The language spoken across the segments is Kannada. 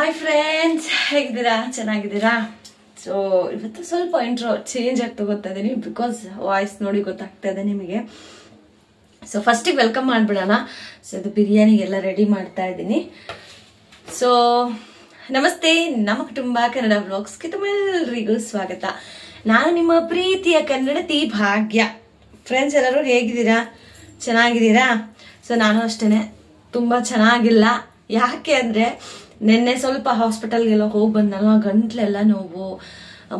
ಹಾಯ್ ಫ್ರೆಂಡ್ಸ್, ಹೇಗಿದ್ದೀರಾ? ಚೆನ್ನಾಗಿದ್ದೀರಾ? ಸೊ ಇವತ್ತು ಸ್ವಲ್ಪ ಇಂಟ್ರೋ ಚೇಂಜ್ ಆಗಿ ತಗೋತಾ ಇದ್ದೀನಿ ಬಿಕಾಸ್ ವಾಯ್ಸ್ ನೋಡಿ ಗೊತ್ತಾಗ್ತಾ ಇದೆ ನಿಮಗೆ. ಸೊ ಫಸ್ಟಿಗೆ ವೆಲ್ಕಮ್ ಮಾಡಿಬಿಡೋಣ. ಸೊ ಇದು ಬಿರಿಯಾನಿಗೆಲ್ಲ ರೆಡಿ ಮಾಡ್ತಾ ಇದ್ದೀನಿ. ಸೊ ನಮಸ್ತೆ, ನಮ್ಮ ಕುಟುಂಬ ಕನ್ನಡ ವ್ಲಾಗ್ಸ್ಗೆ ತಮ್ಮೆಲ್ಲರಿಗೂ ಸ್ವಾಗತ. ನಾನು ನಿಮ್ಮ ಪ್ರೀತಿಯ ಕನ್ನಡತಿ ಭಾಗ್ಯ. ಫ್ರೆಂಡ್ಸ್ ಎಲ್ಲರೂ ಹೇಗಿದ್ದೀರಾ? ಚೆನ್ನಾಗಿದ್ದೀರಾ? ಸೊ ನಾನು ಅಷ್ಟೇ ತುಂಬ ಚೆನ್ನಾಗಿಲ್ಲ. ಯಾಕೆ ಅಂದರೆ ನಿನ್ನೆ ಸ್ವಲ್ಪ ಹಾಸ್ಪಿಟಲ್ಗೆಲ್ಲ ಹೋಗಿ ಬಂದಲ್ಲ, ಗಂಟ್ಲೆಲ್ಲ ನೋವು,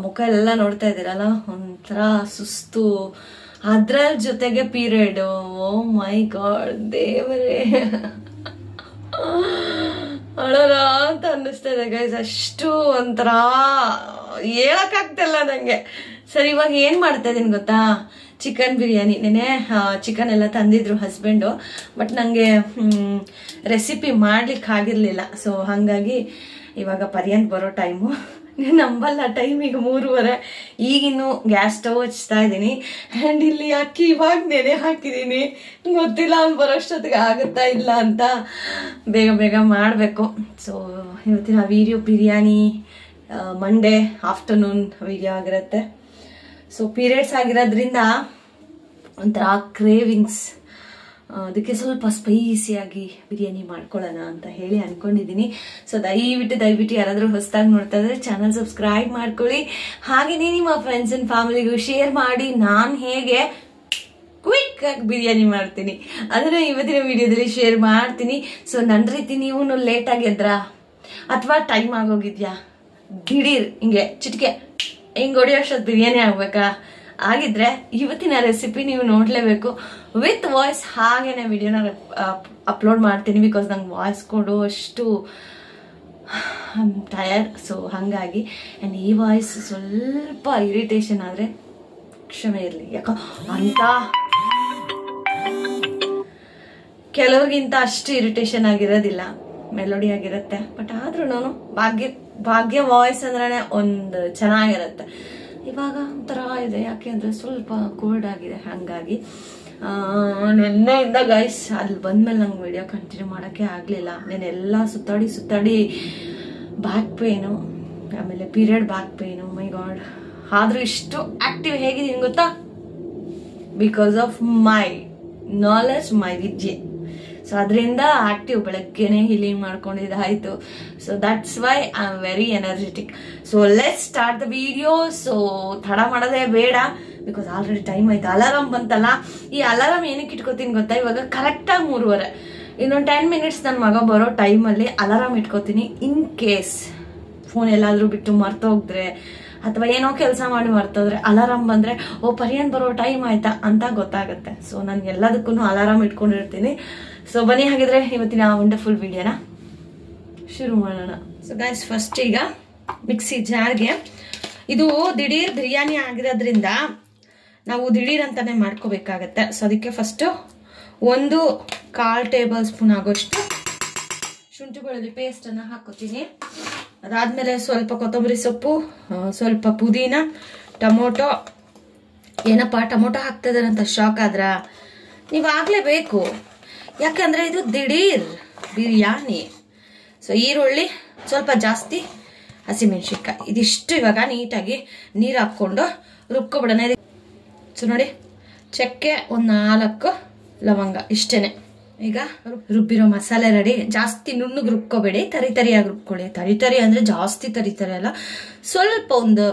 ಮುಖ ಎಲ್ಲ ನೋಡ್ತಾ ಇದ್ದೀರಲ್ಲ, ಒಂಥರ ಸುಸ್ತು, ಅದ್ರ ಜೊತೆಗೆ ಪೀರಿಯಡ್. ಓ ಮೈ ಗಾಡ್ ದೇವರೇ, ಅಳೋರ ಅಂತ ಅನ್ನಿಸ್ತಾ ಇದೆ ಗೈಸ್. ಅಷ್ಟು ಒಂಥರ ಹೇಳಕ್ಕಾಗ್ತಿಲ್ಲ ನಂಗೆ. ಸರಿ, ಇವಾಗ ಏನ್ ಮಾಡ್ತಾ ಇದೀನಿ ಗೊತ್ತಾ? ಚಿಕನ್ ಬಿರಿಯಾನಿ. ನೆನೆ ಚಿಕನ್ ಎಲ್ಲ ತಂದಿದ್ರು ಹಸ್ಬೆಂಡು, ಬಟ್ ನನಗೆ ರೆಸಿಪಿ ಮಾಡ್ಲಿಕ್ಕೆ ಆಗಿರ್ಲಿಲ್ಲ. ಸೊ ಹಾಗಾಗಿ ಇವಾಗ ಪರ್ಯಂತ ಬರೋ ಟೈಮು ನಂಬಲ್ಲ, ಟೈಮ್ ಈಗ 3:30. ಈಗಿನ್ನು ಗ್ಯಾಸ್ ಸ್ಟವ್ ಹಚ್ತಾ ಇದ್ದೀನಿ. ಆ್ಯಂಡ್ ಇಲ್ಲಿ ಅಕ್ಕಿ ಇವಾಗ ನೆನೆ ಹಾಕಿದ್ದೀನಿ. ಗೊತ್ತಿಲ್ಲ ಅವ್ನು ಬರೋಷ್ಟೊತ್ತಿಗೆ ಆಗುತ್ತಾ ಇಲ್ಲ ಅಂತ. ಬೇಗ ಬೇಗ ಮಾಡಬೇಕು. ಸೊ ಇವತ್ತಿನ video biryani Monday afternoon video ಆಗಿರುತ್ತೆ. ಸೊ ಪೀರಿಯಡ್ಸ್ ಆಗಿರೋದ್ರಿಂದ ಒಂಥರ ಕ್ರೇವಿಂಗ್ಸ್, ಅದಕ್ಕೆ ಸ್ವಲ್ಪ ಸ್ಪೈಸಿಯಾಗಿ ಬಿರಿಯಾನಿ ಮಾಡ್ಕೊಳ್ಳೋಣ ಅಂತ ಹೇಳಿ ಅನ್ಕೊಂಡಿದ್ದೀನಿ. ಸೊ ದಯವಿಟ್ಟು ಯಾರಾದರೂ ಹೊಸದಾಗಿ ನೋಡ್ತಾ ಇದ್ರೆ ಚಾನಲ್ ಸಬ್ಸ್ಕ್ರೈಬ್ ಮಾಡ್ಕೊಳ್ಳಿ. ಹಾಗೆಯೇ ನಿಮ್ಮ ಫ್ರೆಂಡ್ಸ್ ಅಂಡ್ ಫ್ಯಾಮಿಲಿಗೂ ಶೇರ್ ಮಾಡಿ ನಾನು ಹೇಗೆ ಕ್ವಿಕ್ ಆಗಿ ಬಿರಿಯಾನಿ ಮಾಡ್ತೀನಿ ಅದನ್ನ ಇವತ್ತಿನ ವಿಡಿಯೋದಲ್ಲಿ ಶೇರ್ ಮಾಡ್ತೀನಿ. ಸೊ ನನ್ನ ರೀತಿ ನೀವು ಲೇಟಾಗಿ ಎದ್ರಾ ಅಥವಾ ಟೈಮ್ ಆಗೋಗಿದ್ಯಾ, ದಿಢೀರ್ ಹಿಂಗೆ ಚಿಟಿಕೆ ಹಿಂಗೆ ಹೊಡಿಯೋಷ್ಟೊತ್ತು ಬಿರಿಯಾನಿ ಆಗ್ಬೇಕಾ? ಆಗಿದ್ರೆ ಇವತ್ತಿನ ರೆಸಿಪಿ ನೀವು ನೋಡ್ಲೇಬೇಕು. ವಿತ್ ವಾಯ್ಸ್ ಹಾಗೇನೆ ವಿಡಿಯೋನ ಅಪ್ಲೋಡ್ ಮಾಡ್ತೀನಿ ಬಿಕಾಸ್ ನಂಗೆ ವಾಯ್ಸ್ ಕೊಡೋ ಅಷ್ಟು ಟಯರ್. ಸೊ ಹಾಗಾಗಿ ಆ್ಯಂಡ್ ಈ ವಾಯ್ಸ್ ಸ್ವಲ್ಪ ಇರಿಟೇಷನ್ ಆದರೆ ಕ್ಷಮೆ ಇರಲಿ. ಯಾಕೋ ಅಂತ ಕೆಲವ್ರಿಗಿಂತ ಅಷ್ಟು ಇರಿಟೇಷನ್ ಆಗಿರೋದಿಲ್ಲ, ಮೆಲೋಡಿ ಆಗಿರುತ್ತೆ. ಬಟ್ ಆದ್ರೂ ಭಾಗ್ಯ ವಾಯ್ಸ್ ಅಂದ್ರೆ ಒಂದು ಚೆನ್ನಾಗಿರುತ್ತೆ. ಇವಾಗ ಒಂಥರ ಇದೆ, ಯಾಕೆ ಅಂದರೆ ಸ್ವಲ್ಪ ಕೋಲ್ಡ್ ಆಗಿದೆ. ಹಾಗಾಗಿ ನೆನ್ನೆಯಿಂದ ಗೈಸ್ ಅಲ್ಲಿ ಬಂದ್ಮೇಲೆ ನಂಗೆ ವಿಡಿಯೋ ಕಂಟಿನ್ಯೂ ಮಾಡೋಕ್ಕೆ ಆಗಲಿಲ್ಲ. ನೆನ್ನೆಲ್ಲ ಸುತ್ತಾಡಿ ಬ್ಯಾಕ್ ಪೇನು, ಆಮೇಲೆ period back pain. My god, ಆದರೂ ಇಷ್ಟು ಆಕ್ಟಿವ್ ಹೇಗಿದ್ದೀನಿ ಗೊತ್ತಾ? Because of my knowledge, my ವಿದ್ಯೆ. ಸೊ ಅದರಿಂದ ಆಕ್ಟಿವ್. ಬೆಳಗ್ಗೆನೆ ಹೀಲಿಂಗ್ ಮಾಡ್ಕೊಂಡಿದ್ದಾಯ್ತು. So that's why I am very energetic. So let's start the video. So ತಡ ಮಾಡೋದೇ ಬೇಡ ಬಿಕಾಸ್ ಆಲ್ರೆಡಿ ಟೈಮ್ ಆಯ್ತು. ಅಲಾರಾಮ್ ಬಂತಲ್ಲ, ಈ ಅಲಾರಾಮ್ ಏನಕ್ಕೆ ಇಟ್ಕೋತೀನಿ ಗೊತ್ತಾ? ಇವಾಗ ಕರೆಕ್ಟಾಗಿ 3:30. ಇನ್ನೊಂದು 10 ಮಿನಿಟ್ಸ್ ನನ್ನ ಮಗ ಬರೋ ಟೈಮಲ್ಲಿ ಅಲಾರಾಮ್ ಇಟ್ಕೋತೀನಿ. ಇನ್ ಕೇಸ್ ಫೋನ್ ಎಲ್ಲಾದರೂ ಬಿಟ್ಟು ಮರ್ತೋಗಿದ್ರೆ ಅಥವಾ ಏನೋ ಕೆಲಸ ಮಾಡಿ ಮರ್ತೋದ್ರೆ ಅಲಾರಾಮ್ ಬಂದರೆ ಓ ಪರ್ಯಂತ ಬರೋ ಟೈಮ್ ಆಯ್ತಾ ಅಂತ ಗೊತ್ತಾಗುತ್ತೆ. ಸೊ ನಾನು ಎಲ್ಲದಕ್ಕೂ ಅಲಾರಾಮ್ ಇಟ್ಕೊಂಡಿರ್ತೀನಿ. ಸೊ ಬನ್ನಿ ಹಾಗಿದ್ರೆ ಇವತ್ತಿನ ವಂಡರ್ಫುಲ್ ವಿಡಿಯೋನ ಶುರು ಮಾಡೋಣ. ಸೊ ಗೈಸ್, ಫಸ್ಟ್ ಈಗ ಮಿಕ್ಸಿ ಜಾರ್ಗೆ, ಇದು ದಿಢೀರ್ ಬಿರಿಯಾನಿ ಆಗಿರೋದ್ರಿಂದ ನಾವು ದಿಢೀರ್ ಅಂತಾನೆ ಮಾಡ್ಕೋಬೇಕಾಗತ್ತೆ. ಸೊ ಅದಕ್ಕೆ ಫಸ್ಟು 1/4 ಟೇಬಲ್ ಸ್ಪೂನ್ ಆಗೋಷ್ಟು ಶುಂಠಿ ಬೆಳ್ಳುಳ್ಳಿ ಪೇಸ್ಟನ್ನು ಹಾಕೋತೀನಿ. ಅದಾದಮೇಲೆ ಸ್ವಲ್ಪ ಕೊತ್ತಂಬರಿ ಸೊಪ್ಪು, ಸ್ವಲ್ಪ ಪುದೀನ, ಟೊಮೊಟೊ. ಏನಪ್ಪ ಟೊಮೊಟೊ ಹಾಕ್ತಾ ಇದ್ದಾರೆ ಅಂತ ಶಾಕ್ ಆದ್ರ? ನೀವು ಆಗಲೇಬೇಕು, ಯಾಕಂದರೆ ಇದು ದಿಢೀರ್ ಬಿರಿಯಾನಿ. ಸೊ ಈರುಳ್ಳಿ ಸ್ವಲ್ಪ ಜಾಸ್ತಿ, ಹಸಿಮೆಣ್ಸಿನ್ಕಾಯಿ, ಇದಿಷ್ಟು ಇವಾಗ ನೀಟಾಗಿ ನೀರು ಹಾಕ್ಕೊಂಡು ರುಬ್ಕೊಬಿಡೋಣ. ಸೊ ನೋಡಿ, ಚಕ್ಕೆ 4 ಲವಂಗ, ಇಷ್ಟೇನೆ. ಈಗ ರುಬ್ಬಿರೋ ಮಸಾಲೆ ರೆಡಿ. ಜಾಸ್ತಿ ನುಣ್ಣಗೆ ರುಬ್ಕೋಬೇಡಿ, ತರಿಯಾಗಿ ರುಬ್ಕೊಳ್ಳಿ. ತರಿ ಅಂದರೆ ಜಾಸ್ತಿ ತರಿ ಅಲ್ಲ, ಸ್ವಲ್ಪ ಒಂದು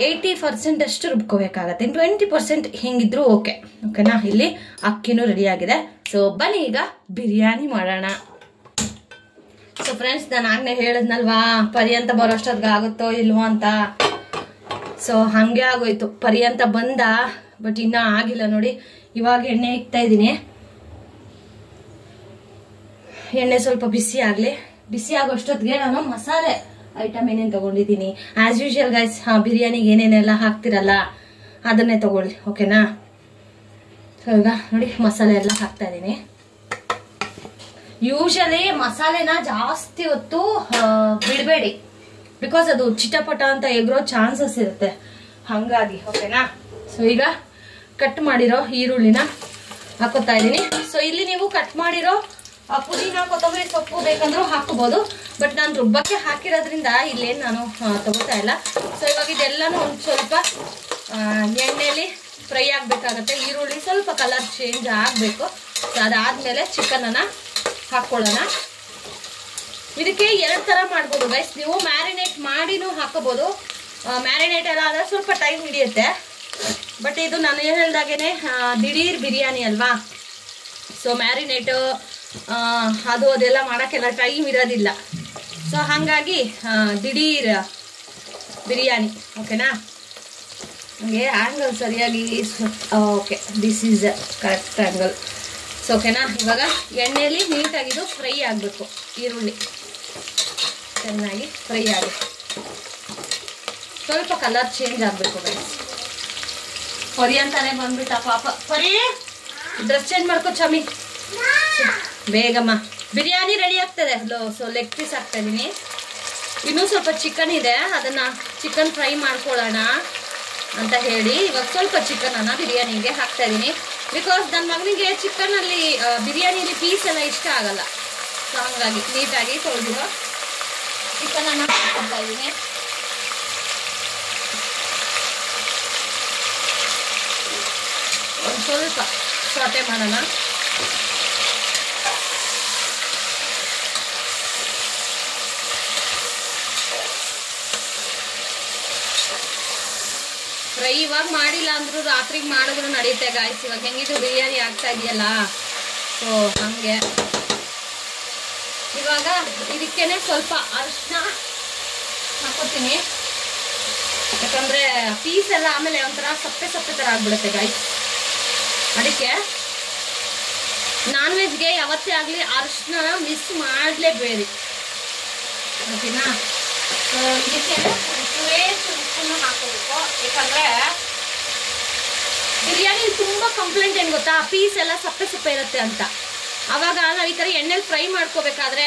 80% ಅಷ್ಟು ರುಬ್ಕೋಬೇಕಾಗತ್ತೆ. 20% ಹಿಂಗಿದ್ರು ಓಕೆನಾ? ಇಲ್ಲಿ ಅಕ್ಕಿನೂ ರೆಡಿ ಆಗಿದೆ. ಸೊ ಬನ್ನಿ ಈಗ ಬಿರಿಯಾನಿ ಮಾಡೋಣ. ಸೊ ಫ್ರೆಂಡ್ಸ್, ನಾನು ಆಗ್ಲೇ ಹೇಳಿದ್ನಲ್ವಾ ಪರ್ಯಂತ ಬರೋಷ್ಟೊತ್ತಿಗೆ ಆಗುತ್ತೋ ಇಲ್ವೋ ಅಂತ. ಸೊ ಹಂಗೆ ಆಗೋಯ್ತು, ಪರ್ಯಂತ ಬಂದ, ಬಟ್ ಇನ್ನೂ ಆಗಿಲ್ಲ. ನೋಡಿ, ಇವಾಗ ಎಣ್ಣೆ ಇಕ್ತಾ ಇದ್ದೀನಿ. ಎಣ್ಣೆ ಸ್ವಲ್ಪ ಬಿಸಿ ಆಗಲಿ. ಬಿಸಿ ಆಗೋಷ್ಟೊತ್ತಿಗೆ ನಾನು ಮಸಾಲೆ ಐಟಮ್ ಏನೇನು ತಗೊಂಡಿದ್ದೀನಿ ಆಸ್ ಯೂಶುವಲ್ ಗೈಸ್. ಬಿರಿಯಾನಿಗೆ ಏನೇನೆಲ್ಲ ಹಾಕ್ತಿರಲ್ಲ ಅದನ್ನೇ ತಗೊಳ್ಳಿ, ಓಕೆನಾ? ಸೊ ಈಗ ನೋಡಿ ಮಸಾಲೆ ಎಲ್ಲ ಹಾಕ್ತಾ ಇದ್ದೀನಿ. ಯೂಶಲಿ ಮಸಾಲೆನ ಜಾಸ್ತಿ ಹೊತ್ತು ಬಿಡಬೇಡಿ ಬಿಕಾಸ್ ಅದು ಚಿಟಪಟ ಅಂತ ಎಗ್ರೋ ಚಾನ್ಸಸ್ ಇರುತ್ತೆ, ಹಾಗಾಗಿ ಓಕೆನಾ? ಸೊ ಈಗ ಕಟ್ ಮಾಡಿರೋ ಈರುಳ್ಳಿನ ಹಾಕೋತಾ ಇದ್ದೀನಿ. ಸೊ ಇಲ್ಲಿ ನೀವು ಕಟ್ ಮಾಡಿರೋ ಪುದೀನ ಕೊತ್ತಂಬರಿ ಸೊಪ್ಪು ಬೇಕಂದ್ರೂ ಹಾಕೋಬಹುದು. ಬಟ್ ನಾನು ರುಬ್ಬಕ್ಕೆ ಹಾಕಿರೋದ್ರಿಂದ ಇಲ್ಲೇನು ನಾನು ತಗೋತಾ ಇಲ್ಲ. ಸೊ ಇವಾಗ ಇದೆಲ್ಲನೂ ಒಂದು ಸ್ವಲ್ಪ ಎಣ್ಣೆಯಲ್ಲಿ ಫ್ರೈ ಆಗಬೇಕಾಗತ್ತೆ. ಈರುಳ್ಳಿ ಸ್ವಲ್ಪ ಕಲರ್ ಚೇಂಜ್ ಆಗಬೇಕು. ಸೊ ಅದಾದ್ಮೇಲೆ ಚಿಕನನ್ನು ಹಾಕ್ಕೊಳ್ಳೋಣ. ಇದಕ್ಕೆ 2 ಥರ ಮಾಡ್ಬೋದು ಗೈಸ್. ನೀವು ಮ್ಯಾರಿನೇಟ್ ಮಾಡಿನೂ ಹಾಕೋಬಹುದು. ಮ್ಯಾರಿನೇಟ್ ಎಲ್ಲ ಆದರೆ ಸ್ವಲ್ಪ ಟೈಮ್ ಹಿಡಿಯುತ್ತೆ. ಬಟ್ ಇದು ನಾನು ಹೇಳ್ದಾಗೇನೆ ದಿಢೀರ್ ಬಿರಿಯಾನಿ ಅಲ್ವಾ. ಸೊ ಮ್ಯಾರಿನೇಟು ಅದೆಲ್ಲ ಮಾಡೋಕ್ಕೆಲ್ಲ ಟೈಮ್ ಇರೋದಿಲ್ಲ. ಸೊ ಹಾಗಾಗಿ ದಿಢೀರ್ ಬಿರಿಯಾನಿ. ಓಕೆನಾ? ನನಗೆ ಆ್ಯಂಗಲ್ ಸರಿಯಾಗಿ okay, this is correct angle. So ಓಕೆನಾ? ಇವಾಗ ಎಣ್ಣೆಯಲ್ಲಿ ನೀಟಾಗಿದು ಫ್ರೈ ಆಗಬೇಕು. ಈರುಳ್ಳಿ ಚೆನ್ನಾಗಿ ಫ್ರೈ ಆಗುತ್ತೆ. ಸ್ವಲ್ಪ ಕಲರ್ ಚೇಂಜ್ ಆಗಬೇಕು ಗೈಸ್. ಪರಿ ಅಂತಾನೆ ಬಂದ್ಬಿಟ್ಟ ಪಾಪ. ಪರಿ ಡ್ರೆಸ್ ಚೇಂಜ್ ಮಾಡ್ಕೊ ಚಮಿ ಬೇಗಮ್ಮ. ಬಿರಿಯಾನಿ ರೆಡಿ ಆಗ್ತದೆ. ಸೊ ಲೆಗ್ ಪೀಸ್ ಹಾಕ್ತಾ ಇದ್ದೀನಿ. ಇನ್ನೂ ಸ್ವಲ್ಪ ಚಿಕನ್ ಇದೆ, ಅದನ್ನ ಚಿಕನ್ ಫ್ರೈ ಮಾಡ್ಕೊಳ್ಳೋಣ ಅಂತ ಹೇಳಿ ಇವಾಗ ಸ್ವಲ್ಪ ಚಿಕನನ್ನು ಬಿರಿಯಾನಿಗೆ ಹಾಕ್ತಾ ಇದ್ದೀನಿ. ಬಿಕಾಸ್ ನನ್ನ ಮಗನಿಗೆ ಚಿಕನಲ್ಲಿ ಬಿರಿಯಾನಿಲಿ ಪೀಸ್ ಎಲ್ಲ ಇಷ್ಟ ಆಗಲ್ಲ. ಸೊ ಹಂಗಾಗಿ ನೀಟಾಗಿ ತೊಳೆದಿರೋ ಚಿಕನನ್ನು ಹಾಕ್ತಾ ಇದ್ದೀನಿ. ಒಂದು ಸ್ವಲ್ಪ ಸಾಟೆ ಮಾಡೋಣ. ಫ್ರೈ ಇವಾಗ ಮಾಡಿಲ್ಲ ಅಂದ್ರೂ ರಾತ್ರಿಗೆ ಮಾಡಿದ್ರು ನಡೆಯುತ್ತೆ ಗಾಯ್ಸ್. ಇವಾಗ ಹೆಂಗಿದ್ರು ಬಿರಿಯಾನಿ ಆಗ್ತಾ ಇದೆಯಲ್ಲ. ಸೊ ಹಂಗೆ ಇವಾಗ ಇದಕ್ಕೇನೆ ಸ್ವಲ್ಪ ಅರಿಶಿನ ಹಾಕೋತೀನಿ. ಯಾಕಂದ್ರೆ ಪೀಸ್ ಎಲ್ಲ ಆಮೇಲೆ ಒಂಥರ ಸಪ್ಪೆ ಸಪ್ಪೆ ಥರ ಆಗ್ಬಿಡುತ್ತೆ ಗಾಯ್ಸ್. ಅದಕ್ಕೆ ನಾನ್ ವೆಜ್ಗೆ ಯಾವತ್ತೇ ಆಗಲಿ ಅರಿಶಿನ ಮಿಸ್ ಮಾಡಲೇಬೇಡಿ. ಓಕೆನಾ? ಇದಕ್ಕೆ ಉಪ್ಪನ್ನು ಹಾಕೋಬೇಕು. ಯಾಕಂದ್ರೆ ಬಿರಿಯಾನಿ ತುಂಬ ಕಂಪ್ಲೇಂಟ್ ಏನು ಗೊತ್ತಾ, ಪೀಸ್ ಎಲ್ಲ ಸಪ್ಪೆ ಸಪ್ಪೆ ಇರುತ್ತೆ ಅಂತ. ಆವಾಗ ನಾವು ಈ ಥರ ಎಣ್ಣೆಲಿ ಫ್ರೈ ಮಾಡ್ಕೋಬೇಕಾದ್ರೆ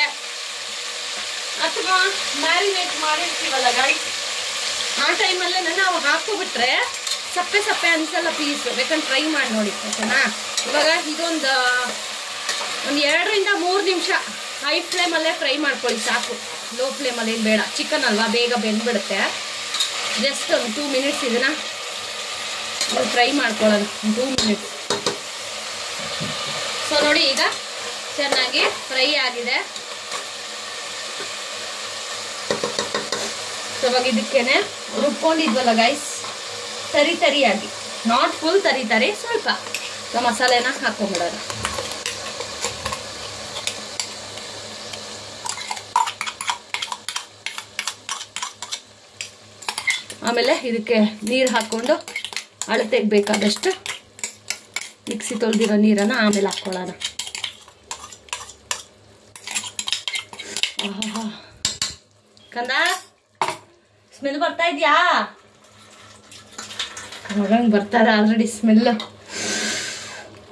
ಅಥವಾ ಮ್ಯಾರಿನೇಟ್ ಮಾಡಿರ್ತೀವಲ್ಲ ಗೈಸ್, ಆ ಟೈಮಲ್ಲೇ ನಾವು ಹಾಕೋಬಿಟ್ರೆ ಸಪ್ಪೆ ಸಪ್ಪೆ ಅನ್ಸಲ್ಲ ಪೀಸ್. ಬೇಕಂದ್ರೆ ಟ್ರೈ ಮಾಡಿ ನೋಡಿ. ಓಕೆನಾ? ಇವಾಗ ಇದೊಂದು 2 ರಿಂದ 3 ನಿಮಿಷ ಹೈ ಫ್ಲೇಮಲ್ಲೇ ಫ್ರೈ ಮಾಡ್ಕೊಳ್ಳಿ ಸಾಕು. ಲೋ ಫ್ಲೇಮಲ್ಲಿ ಏನು ಬೇಡ. ಚಿಕನ್ ಅಲ್ವಾ, ಬೇಗ ಬೆಂದ್ಬಿಡುತ್ತೆ. ಜಸ್ಟ್ ಒಂದು 2 ಮಿನಿಟ್ಸ್ ಇದನ್ನ ಫ್ರೈ ಮಾಡ್ಕೊಳ್ಳೋಣ. 2 ಮಿನಿಟ್ಸ್. ಸೊ ನೋಡಿ ಈಗ ಚೆನ್ನಾಗಿ ಫ್ರೈ ಆಗಿದೆ. ಸೊ ಇವಾಗ ಇದಕ್ಕೇನೆ ರುಬ್ಕೊಂಡಿದ್ವಲ್ಲ ಗೈಸ್, ತರಿ ತರಿಯಾಗಿ, ನಾಟ್ ಫುಲ್ ತರಿ ತರಿ, ಸ್ವಲ್ಪ ಮಸಾಲೆನ ಹಾಕೊಂಡ್ಬಿಡೋಣ. ಆಮೇಲೆ ಇದಕ್ಕೆ ನೀರು ಹಾಕ್ಕೊಂಡು ಅಳತೆಗೆ ಬೇಕಾದಷ್ಟು ಮಿಕ್ಸಿ ತೊಳೆದಿರೋ ನೀರನ್ನು ಆಮೇಲೆ ಹಾಕ್ಕೊಳ್ಳೋಣ. ಕಂದ ಸ್ಮೆಲ್ ಬರ್ತಾ ಇದೆಯಾ? ಮಗಂಗೆ ಬರ್ತಾರೆ ಆಲ್ರೆಡಿ ಸ್ಮೆಲ್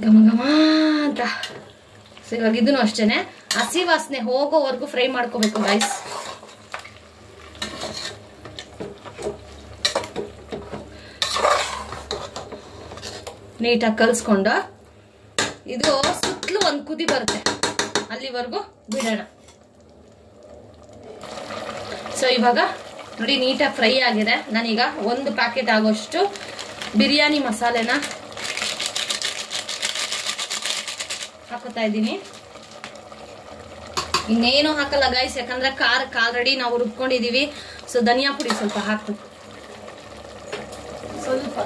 ಘಮ ಘಮ ಅಂತ. ಸೊ ಇವಾಗ ಇದನ್ನು ಅಷ್ಟೇನೆ ಹಸಿ ವಾಸನೆ ಹೋಗೋವರೆಗೂ ಫ್ರೈ ಮಾಡ್ಕೋಬೇಕು ಗೈಸ್. ನೀಟಾಗಿ ಕಲಿಸ್ಕೊಂಡು ಇದು ಸುತ್ತಲೂ ಒಂದು ಕುದಿ ಬರುತ್ತೆ, ಅಲ್ಲಿವರೆಗೂ ಬಿಡೋಣ. ಸೊ ಇವಾಗ ನೋಡಿ ನೀಟಾಗಿ ಫ್ರೈ ಆಗಿದೆ. ನಾನೀಗ 1 ಪ್ಯಾಕೆಟ್ ಆಗೋಷ್ಟು ಬಿರಿಯಾನಿ ಮಸಾಲೆನ ಹಾಕೋತಾ ಇದ್ದೀನಿ. ಇನ್ನೇನು ಹಾಕಲ್ಲ ಗೈಸ್, ಯಾಕಂದ್ರೆ ಖಾರಕ್ಕೆ ಆಲ್ರೆಡಿ ನಾವು ರುಬ್ಕೊಂಡಿದೀವಿ. ಸೊ ಧನಿಯಾ ಪುಡಿ ಸ್ವಲ್ಪ ಹಾಕ್ಬೇಕು, ಸ್ವಲ್ಪ.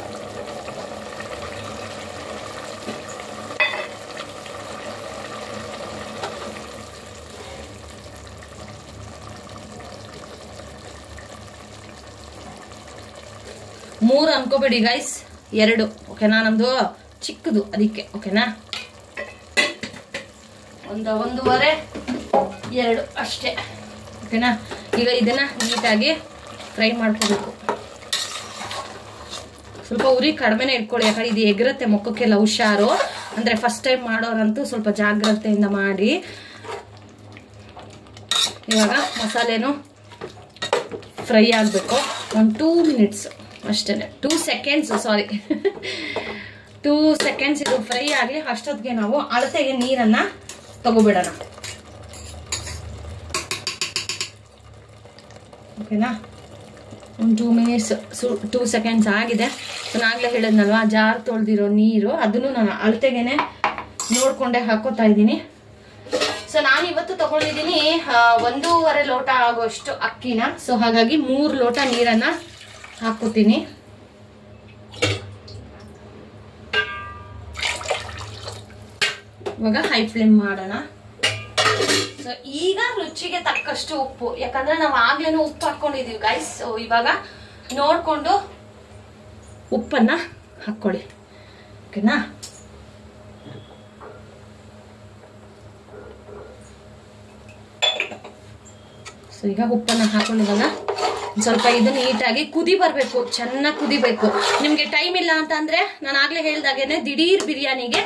ಮೂರು ಅನ್ಕೋಬೇಡಿ ಗೈಸ್, 2. ಓಕೆನಾ? ನಮ್ದು ಚಿಕ್ಕದು ಅದಕ್ಕೆ. ಓಕೆನಾ? 1, 1.5, 2 ಅಷ್ಟೇ. ಓಕೆನಾ? ಈಗ ಇದನ್ನ ನೀಟಾಗಿ ಫ್ರೈ ಮಾಡ್ಕೋಬೇಕು. ಸ್ವಲ್ಪ ಉರಿ ಕಡಿಮೆನೆ ಇಟ್ಕೊಳ್ಳಿ, ಯಾಕಂದ್ರೆ ಇದು ಎಗರುತ್ತೆ ಮುಖಕ್ಕೆಲ್ಲ. ಹುಷಾರು. ಅಂದ್ರೆ ಫಸ್ಟ್ ಟೈಮ್ ಮಾಡೋರಂತೂ ಸ್ವಲ್ಪ ಜಾಗ್ರತೆಯಿಂದ ಮಾಡಿ. ಇವಾಗ ಮಸಾಲೆನು ಫ್ರೈ ಆಗಬೇಕು. ಒಂದು 2 ಮಿನಿಟ್ಸ್ ಅಷ್ಟೇ, 2 ಸೆಕೆಂಡ್ಸ್, ಸಾರಿ 2 ಸೆಕೆಂಡ್ಸ್ ಇದು ಫ್ರೈ ಆಗಲಿ. ಅಷ್ಟೊತ್ತಿಗೆ ನಾವು ಅಳತೆಗೆ ನೀರನ್ನ ತಗೋಬಿಡೋಣ. ಓಕೆನಾ. ಒಂದು 2 ಮಿನಿಟ್ಸ್ 2 ಸೆಕೆಂಡ್ಸ್ ಆಗಿದೆ. ಸೊ ನಾಗಲೇ ಹೇಳಿದ್ನಲ್ವಾ ಜಾರ್ ತೊಳೆದಿರೋ ನೀರು ಅದನ್ನು ನಾನು ಅಳತೆಗೆನೆ ನೋಡ್ಕೊಂಡೆ ಹಾಕೋತಾ ಇದ್ದೀನಿ. ಸೊ ನಾನು ಇವತ್ತು ತಗೊಂಡಿದ್ದೀನಿ 1.5 ಲೋಟ ಆಗೋಷ್ಟು ಅಕ್ಕಿನ. ಸೊ ಹಾಗಾಗಿ 3 ಲೋಟ ನೀರನ್ನ ಹಾಕೋತೀನಿ. ಇವಾಗ ಹೈ ಫ್ಲೇಮ್ ಮಾಡೋಣ. ಸೊ ಈಗ ರುಚಿಗೆ ತಕ್ಕಷ್ಟು ಉಪ್ಪು, ಯಾಕಂದ್ರೆ ನಾವು ಆಗ್ಲೇನು ಉಪ್ಪು ಹಾಕೊಂಡಿದೀವಿ ಗೈಸ್. ಸೊ ಇವಾಗ ನೋಡ್ಕೊಂಡು ಉಪ್ಪನ್ನ ಹಾಕೊಳ್ಳಿ, ಓಕೆನಾ. ಸೊ ಈಗ ಉಪ್ಪನ್ನ ಹಾಕೊಂಡಿವಾಗ ಸ್ವಲ್ಪ ಇದು ನೀಟಾಗಿ ಕುದಿ ಬರಬೇಕು, ಚೆನ್ನಾಗಿ ಕುದಿಬೇಕು. ನಿಮ್ಗೆ ಟೈಮ್ ಇಲ್ಲ ಅಂತ ಅಂದ್ರೆ ನಾನು ಆಗ್ಲೇ ಹೇಳ್ದಾಗೇನೆ ದಿಢೀರ್ ಬಿರಿಯಾನಿಗೆ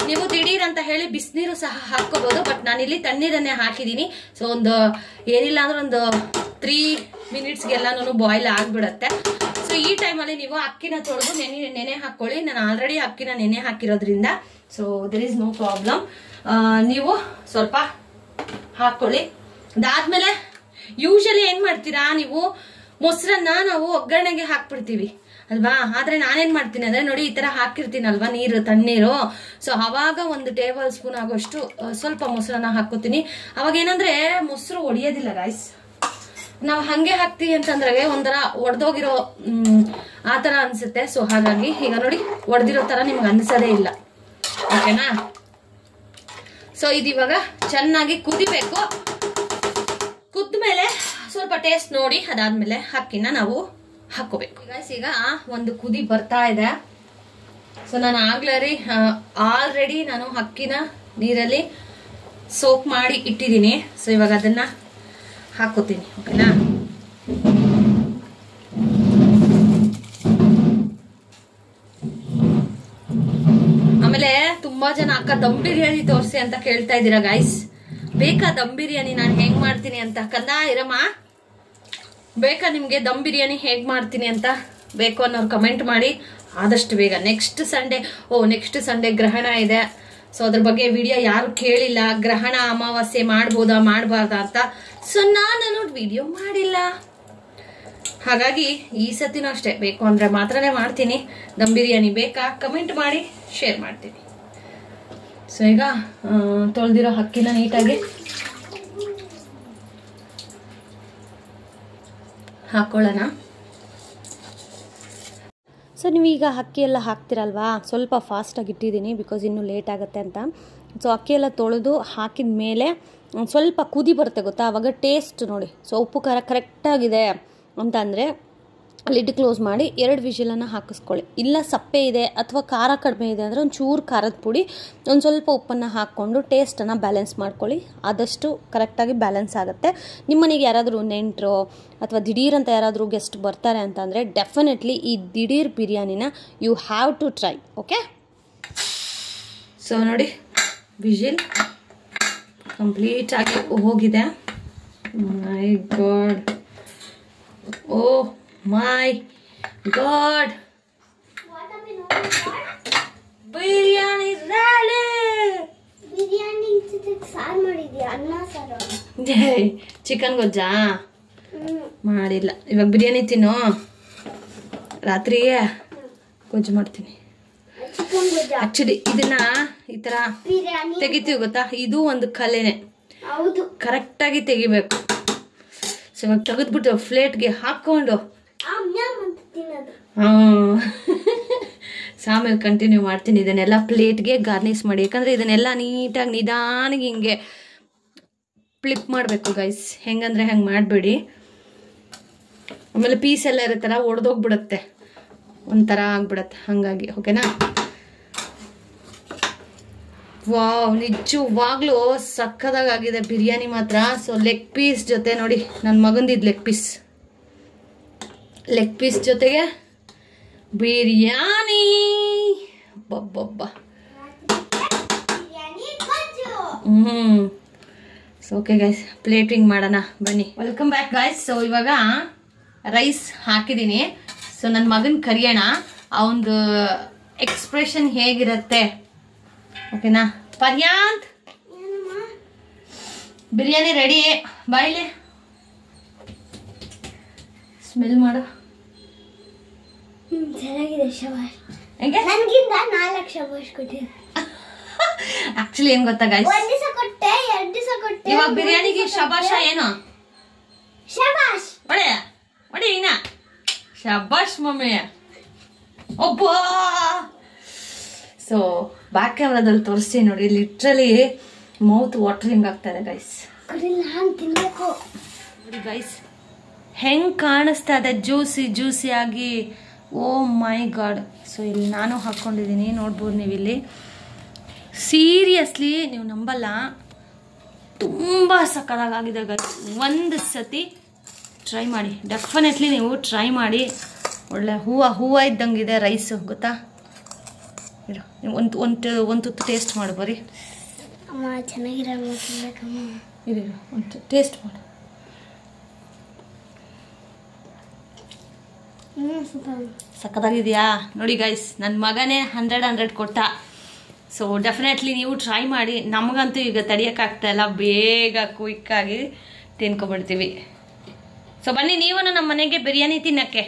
ನೀವು ದಿಢೀರ್ ಅಂತ ಹೇಳಿ ಬಿಸಿನೀರು ಸಹ ಹಾಕೋಬಹುದು. ಬಟ್ ನಾನಿಲ್ಲಿ ತಣ್ಣೀರನ್ನೇ ಹಾಕಿದೀನಿ. ಸೊ ಒಂದು ಏನಿಲ್ಲ ಅಂದ್ರೆ ಒಂದು 3 ಮಿನಿಟ್ಸ್ಗೆಲ್ಲಾನು ಬಾಯ್ಲ್ ಆಗ್ಬಿಡತ್ತೆ. ಸೊ ಈ ಟೈಮಲ್ಲಿ ನೀವು ಅಕ್ಕಿನ ತೊಳೆದು ನೆನೆ ಹಾಕೊಳ್ಳಿ. ನಾನು ಆಲ್ರೆಡಿ ಅಕ್ಕಿನ ನೆನೆ ಹಾಕಿರೋದ್ರಿಂದ so there is no problem. ನೀವು ಸ್ವಲ್ಪ ಹಾಕೊಳ್ಳಿ. ಅದಾದ್ಮೇಲೆ ಯೂಶಲಿ ಏನ್ ಮಾಡ್ತೀರಾ ನೀವು, ಮೊಸರನ್ನ ನಾವು ಒಗ್ಗರಣೆಗೆ ಹಾಕ್ಬಿಡ್ತೀವಿ ಅಲ್ವಾ. ಆದ್ರೆ ನಾನೇನ್ ಮಾಡ್ತೀನಿ ಅಂದ್ರೆ ನೋಡಿ, ಈ ತರ ಹಾಕಿರ್ತೀನಲ್ವಾ ನೀರು, ತಣ್ಣೀರು. ಸೊ ಅವಾಗ 1 ಟೇಬಲ್ ಸ್ಪೂನ್ ಆಗೋಷ್ಟು ಸ್ವಲ್ಪ ಮೊಸರನ್ನ ಹಾಕೋತೀನಿ. ಅವಾಗ ಏನಂದ್ರೆ ಮೊಸರು ಒಡೆಯೋದಿಲ್ಲ ಗೈಸ್. ನಾವು ಹಂಗೆ ಹಾಕ್ತೀವಿ ಅಂತಂದ್ರೆ ಒಂಥರ ಒಡೆದೋಗಿರೋ ಆ ತರ ಅನ್ಸುತ್ತೆ. ಸೊ ಹಾಗಾಗಿ ಈಗ ನೋಡಿ ಒಡೆದಿರೋ ತರ ನಿಮ್ಗೆ ಅನ್ಸೋದೇ ಇಲ್ಲ, ಓಕೆನಾ. ಸೊ ಇದಿವಾಗ ಚೆನ್ನಾಗಿ ಕುದಿಬೇಕು. ಕುದ್ಮೇಲೆ ಸ್ವಲ್ಪ ಟೇಸ್ಟ್ ನೋಡಿ ಅದಾದ್ಮೇಲೆ ಅಕ್ಕಿನ ನಾವು ಹಾಕೋಬೇಕು. ಈಗ ಒಂದು ಕುದಿ ಬರ್ತಾ ಇದೆ. ಸೊ ನಾನು ಆಲ್ರೆಡಿ ನಾನು ಅಕ್ಕಿನ ನೀರಲ್ಲಿ ಸೋಕ್ ಮಾಡಿ ಇಟ್ಟಿದ್ದೀನಿ. ಸೊ ಇವಾಗ ಅದನ್ನ ಹಾಕೋತೀನಿ, ಓಕೆನಾ. ಆಮೇಲೆ ತುಂಬಾ ಜನ ಅಕ್ಕ ದಮ್ ಬಿರಿಯಾನಿ ತೋರಿಸಿ ಅಂತ ಕೇಳ್ತಾ ಇದ್ದೀರಾ ಗೈಸ್. ಬೇಕಾ ದಮ್ ಬಿರಿಯಾನಿ ನಾನು ಹೆಂಗ್ ಮಾಡ್ತೀನಿ ಅಂತ? ಕಂದ ಇರಮ್ಮ, ಬೇಕಾ ನಿಮ್ಗೆ ದಮ್ ಬಿರಿಯಾನಿ ಹೇಗ್ ಮಾಡ್ತೀನಿ ಅಂತ? ಬೇಕು ಅನ್ನೋರು ಕಮೆಂಟ್ ಮಾಡಿ ಆದಷ್ಟು ಬೇಗ. ನೆಕ್ಸ್ಟ್ ಸಂಡೇ ಗ್ರಹಣ ಇದೆ. ಸೊ ಅದ್ರ ಬಗ್ಗೆ ವಿಡಿಯೋ ಯಾರು ಕೇಳಿಲ್ಲ, ಗ್ರಹಣ ಅಮಾವಾಸ್ಯೆ ಮಾಡ್ಬೋದಾ ಮಾಡಬಾರ್ದಾ ಅಂತ. ಸೊ ನಾನು ವಿಡಿಯೋ ಮಾಡಿಲ್ಲ, ಹಾಗಾಗಿ ಈ ಸತಿನೂ ಅಷ್ಟೇ ಬೇಕು ಅಂದ್ರೆ ಮಾತ್ರನೇ ಮಾಡ್ತೀನಿ. ದಮ್ ಬಿರಿಯಾನಿ ಬೇಕಾ ಕಮೆಂಟ್ ಮಾಡಿ, ಶೇರ್ ಮಾಡ್ತೀನಿ. ಸೊ ಈಗ ತೊಳೆದಿರೋ ಅಕ್ಕಿನ ನೀಟಾಗಿ ಹಾಕೊಳ್ಳೋಣ. ಸೊ ನೀವೀಗ ಅಕ್ಕಿ ಎಲ್ಲ ಹಾಕ್ತಿರಲ್ವಾ, ಸ್ವಲ್ಪ ಫಾಸ್ಟಾಗಿ ಇಟ್ಟಿದ್ದೀನಿ ಬಿಕಾಸ್ ಇನ್ನೂ ಲೇಟ್ ಆಗುತ್ತೆ ಅಂತ. ಸೊ ಅಕ್ಕಿ ಎಲ್ಲ ತೊಳೆದು ಹಾಕಿದ ಮೇಲೆ ಸ್ವಲ್ಪ ಕುದಿ ಬರುತ್ತೆ ಗೊತ್ತಾ, ಆವಾಗ ಟೇಸ್ಟ್ ನೋಡಿ. ಸೊ ಉಪ್ಪು ಖಾರ ಕರೆಕ್ಟಾಗಿದೆ ಅಂತ ಅಂದರೆ ಲಿಡ್ ಕ್ಲೋಸ್ ಮಾಡಿ 2 ವಿಷಲನ್ನು ಹಾಕಿಸ್ಕೊಳ್ಳಿ. ಇಲ್ಲ ಸಪ್ಪೆ ಇದೆ ಅಥವಾ ಖಾರ ಕಡಿಮೆ ಇದೆ ಅಂದರೆ ಒಂಚೂರು ಖಾರದ ಪುಡಿ, ಒಂದು ಸ್ವಲ್ಪ ಉಪ್ಪನ್ನು ಹಾಕ್ಕೊಂಡು ಟೇಸ್ಟನ್ನು ಬ್ಯಾಲೆನ್ಸ್ ಮಾಡ್ಕೊಳ್ಳಿ. ಆದಷ್ಟು ಕರೆಕ್ಟಾಗಿ ಬ್ಯಾಲೆನ್ಸ್ ಆಗುತ್ತೆ. ನಿಮ್ಮ ಮನೆಗೆ ಯಾರಾದರೂ ನೆಂಟರು ಅಥವಾ ದಿಢೀರ್ ಅಂತ ಯಾರಾದರೂ ಗೆಸ್ಟ್ ಬರ್ತಾರೆ ಅಂತಂದರೆ ಡೆಫಿನೆಟ್ಲಿ ಈ ದಿಢೀರ್ ಬಿರಿಯಾನಿನ you have to try, okay. So ನೋಡಿ ವಿಜಿಲ್ ಕಂಪ್ಲೀಟ್ ಆಗಿ ಹೋಗಿದೆ. My god, oh my god, biryani ready. Biryani ಸಾರು ಮಾಡಿದ್ಯಾ? ಅನ್ನ ಸಾರು, ಚಿಕನ್ ಗೊಜ್ಜಾ ಮಾಡಿಲ್ಲ. ಇವಾಗ ಬಿರಿಯಾನಿ ತಿನ್ನು, ರಾತ್ರಿಗೆ ಗೊಜ್ಜು ಮಾಡ್ತೀನಿ. ಆಕ್ಚುಲಿ ಇದನ್ನ ಈ ತರ ತೆಗಿತೀವಿ ಗೊತ್ತಾ, ಇದು ಒಂದು ಕಲೆನೆ, ಕರೆಕ್ಟಾಗಿ ತೆಗಿಬೇಕು. ಸೊ ಇವಾಗ ತೆಗೆದ್ಬಿಟ್ಟು ಪ್ಲೇಟ್ಗೆ ಹಾಕೊಂಡು ಆಮೇಲೆ ಕಂಟಿನ್ಯೂ ಮಾಡ್ತೀನಿ. ಇದನ್ನೆಲ್ಲ ಪ್ಲೇಟ್ಗೆ ಗಾರ್ನಿಷ್ ಮಾಡಿ, ಯಾಕಂದ್ರೆ ಇದನ್ನೆಲ್ಲ ನೀಟಾಗಿ ನಿಧಾನಿಗೆ ಹಿಂಗೆ ಫ್ಲಿಪ್ ಮಾಡಬೇಕು ಗೈಸ್. ಹೆಂಗಂದ್ರೆ ಹಂಗೆ ಮಾಡಬೇಡಿ, ಆಮೇಲೆ ಪೀಸ್ ಎಲ್ಲ ಇರುತ್ತಲ್ಲ ಒಡೆದೋಗ್ಬಿಡುತ್ತೆ, ಒಂಥರ ಆಗ್ಬಿಡತ್ತೆ, ಹಾಗಾಗಿ ಓಕೆನಾ. ವಾವ್, ನಿಜವಾಗ್ಲೂ ಸಕ್ಕದಾಗಿದೆ ಬಿರಿಯಾನಿ ಮಾತ್ರ. ಸೊ ಲೆಗ್ ಪೀಸ್ ಜೊತೆ ನೋಡಿ, ನನ್ನ ಮಗಂದಿದ್ದು ಲೆಗ್ ಪೀಸ್ ಜೊತೆಗೆ ಬಿರಿಯಾನಿ, ಬಬ್ಬಬ್ಬ. ಸೊ ಓಕೆ ಗೈಸ್, ಪ್ಲೇಟಿಂಗ್ ಮಾಡೋಣ ಬನ್ನಿ. Welcome back guys. ಸೊ ಇವಾಗ ರೈಸ್ ಹಾಕಿದ್ದೀನಿ. ಸೊ ನನ್ನ ಮಗನ ಕರಿಯೋಣ, ಅವನದು ಎಕ್ಸ್ಪ್ರೆಷನ್ ಹೇಗಿರುತ್ತೆ, ಓಕೆನಾ. ಪರ್ಯಾಂತ್, ಬಿರಿಯಾನಿ ರೆಡಿ, ಬಾಯ್ಲೆ. ಸ್ಮೆಲ್ ಮಾಡು. ಚೆನ್ನಾಗಿದೆ ಶಬಾಷ್. ಹೆಂಗೆ? ನನಗಿಂತ 4 ಶಬಾಷ್ ಕೊಟ್ಟಿದ್ದೆ. ಆಕ್ಚುಲಿ ಏನ್ ಗೊತ್ತಾ ಗೈಸ್, 1 ದಿವಸ ಕೊಟ್ಟೆ, 2 ದಿವಸ ಕೊಟ್ಟೆ. ಇವಾಗ ಬಿರಿಯಾನಿಗೆ ಶಬಾಷ ಏನು? ಶಬಾಷ್. ಒಡೆ ಇನ್ನ ಶಬಾಷ್ ಮಮ್ಮಿ. ಒಬ್ಬ ಸೊ ಬ್ಯಾಕ್ ಕ್ಯಾಮ್ರಾದಲ್ಲಿ ತೋರಿಸ್ತೀನಿ ನೋಡಿ, ಲಿಟ್ರಲಿ ಮೌತ್ ವಾಟರಿಂಗ್ ಆಗ್ತದೆ ಗೈಸ್. ನಾನು ತಿನ್ಬೇಕು ನೋಡಿ ಗೈಸ್ ಹೆಂಗ್ ಕಾಣಿಸ್ತಾ ಇದೆ, ಜ್ಯೂಸಿ ಆಗಿ. ಓ ಮೈ ಗಾಡ್. ಸೊ ಇಲ್ಲಿ ನಾನು ಹಾಕ್ಕೊಂಡಿದ್ದೀನಿ, ನೋಡ್ಬೋದು ನೀವು ಇಲ್ಲಿ. ಸೀರಿಯಸ್ಲಿ ನೀವು ನಂಬಲ್ಲ, ತುಂಬ ಸಕ್ಕತ್ತಾಗಿದೆ ಗೈಸ್. ಒಂದು ಸತಿ ಟ್ರೈ ಮಾಡಿ, ಡೆಫಿನೆಟ್ಲಿ ನೀವು ಟ್ರೈ ಮಾಡಿ. ಒಳ್ಳೆ ಹೂವು ಇದ್ದಂಗಿದೆ ರೈಸು, ಗೊತ್ತಾ? ಇರು ಒಂದು ತುತ್ತು ಟೇಸ್ಟ್ ಮಾಡು ಬರೀ. ಅಮ್ಮ ಚೆನ್ನಾಗಿರಮ್ಮ. ಇರು ಒಂದು ಟೇಸ್ಟ್ ಮಾಡು. ಸಕ್ಕತ್ತಾಗಿದೆಯಾ? ನೋಡಿ ಗೈಸ್, ನನ್ನ ಮಗನೇ 100 ಕೊಟ್ಟ. ಸೊ ಡೆಫಿನೆಟ್ಲಿ ನೀವು ಟ್ರೈ ಮಾಡಿ. ನಮಗಂತೂ ಈಗ ತಡಿಯೋಕ್ಕಾಗ್ತಾ ಇಲ್ಲ, ಬೇಗ ಕ್ವಿಕ್ಕಾಗಿ ತಿನ್ಕೊಬಿಡ್ತೀವಿ. ಸೊ ಬನ್ನಿ ನೀವು ನಮ್ಮ ಮನೆಗೆ ಬಿರಿಯಾನಿ ತಿನ್ನಕ್ಕೆ.